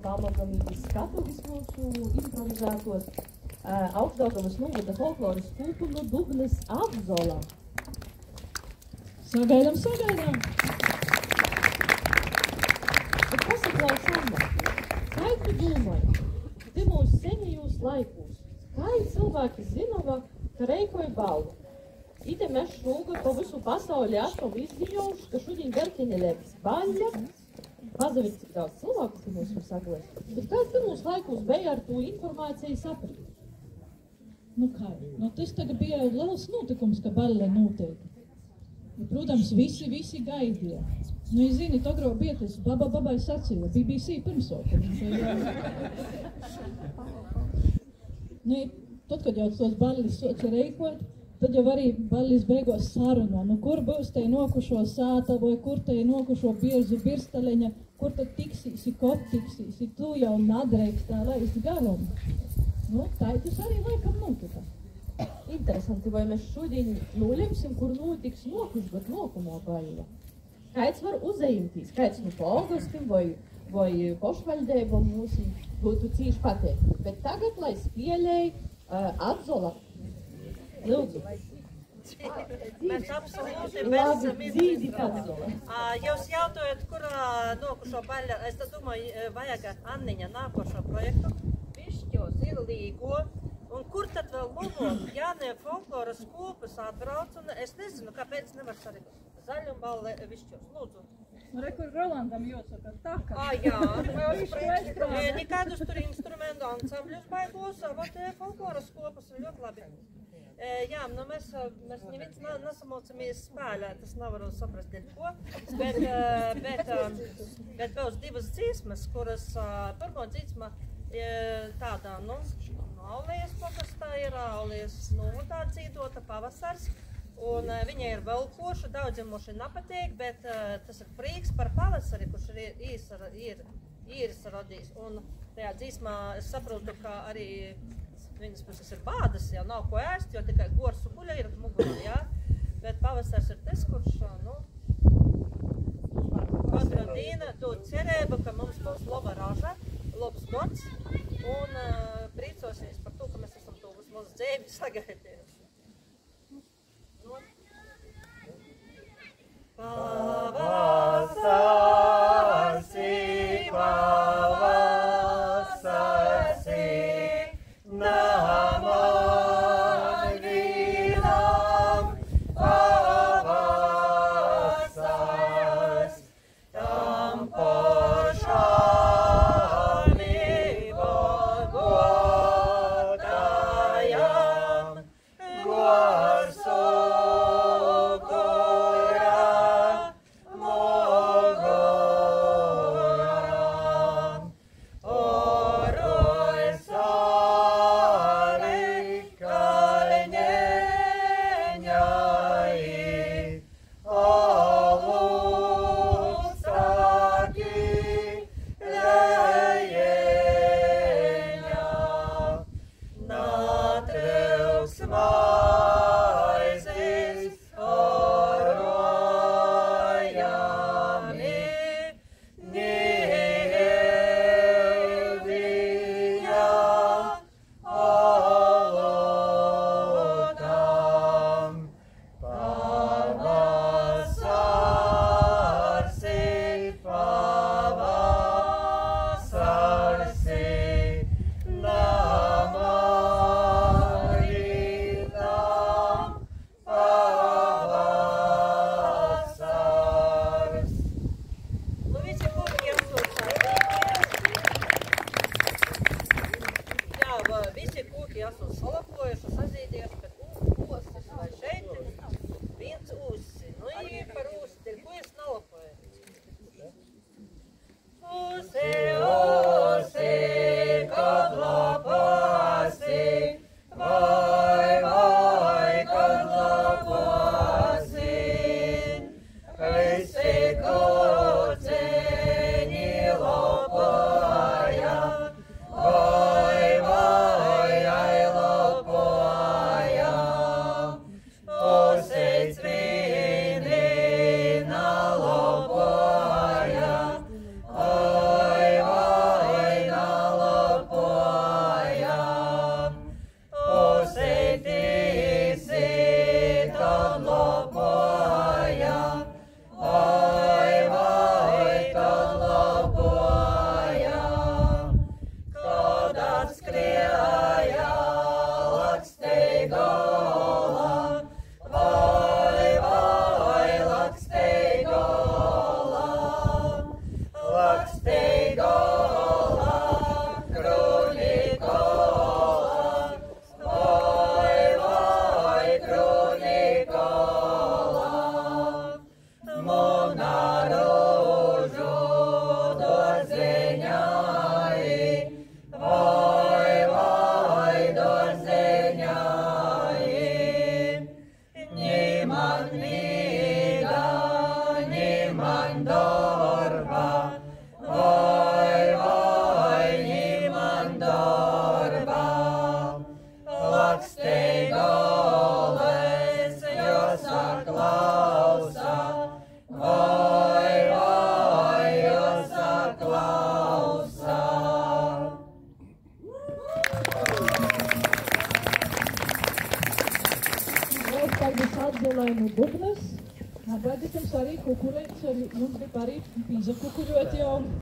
pārlaukamības skatuvis mūsu improvizētos Augšdaugavas novada folkloras kultūru Dubnes Apzola. Sagaidām, sagaidām! Bet pasaklausām, kā tu domāji, te mūsu senajos laikos, kā cilvēki zinova, ka reikoja balvu? Ite mēs šogad pa visu pasauli esam izziņojuši, ka šodien Berķiņa liekas baļļa, pazavirt, cik daudz cilvēku, ka mums var saglēst. Bet kāds pirmos laikos bija ar to informāciju saprast? Nu kā? Nu tas tagad bija jau liels notikums, ka baļļa notiek. Ja, protams, visi gaidīja. Nu, es zini, togro bietas babai sacīja, BBC pirmsokums. Nu, tad, kad jau tos baļļis soca reikot, tad jau arī baļļis beigos sarunā. Nu, kur būs te nokušo sāta, vai kur te nokušo bierzu birstaleņa, kur tad tiksīsi, kop tiksīsi, tu jau nadreikst tā laist garum. Nu, tā tas arī laikam notika. Interesanti, vai mēs šodien nolemsim, kur notiks nokušgot nokumā baļļa. Kāds var uzējumtīs, kāds no paugustim vai pošvaļdēbam mūs būtu cīši pateikti. Bet tagad, lai spēlēj Apzola. Lūdzu. Mēs absolūti Labi, dzīvīt Apzola. Jūs jautājat, kur nokušo baļļa, es tad domāju, vajag Anniņa nākošo projektu. Višķos ir līgo. Un kur tad vēl lūdot, ja ne folkloras kopas atbrauc, un es nezinu, kāpēc nevar sarīkot. Zaļumballi Višķos, lūdzu. Rekur Rolandam jāsaka tā, ka... Jā, nekādus tur instrumentu ansambļus baigos, bet folkloras kopas ir ļoti labi. Jā, nu mēs neviens nesamulcamies spēlēt, tas nevaru saprast dēļ ko, bet būs divas dzīsmes, kuras pirmo dzīsma tādā, nu, Aulijas pogastā ir Aulijas novada dzīvota pavasars, un viņa ir velkoša, daudziem mums nepatīk, bet tas ir prieks par pavasari, kurš ir īris radījis, un tajā dzīsmā es saprotu, ka arī viņas puses ir bādas, jau nav ko ēst, jo tikai gors uguļa ir mugurā, jā, bet pavasars ir tas, kurš, nu, katru dienu dod cerību, ka mums būs laba raža, labs gods, un priecosies par to, ka mēs esam to uz mūsu dzīvi sagaidījuši. Tagad atzelēju no bubnas. Vai jums arī kukurēts, mums grib arī pīza kukuļot jau.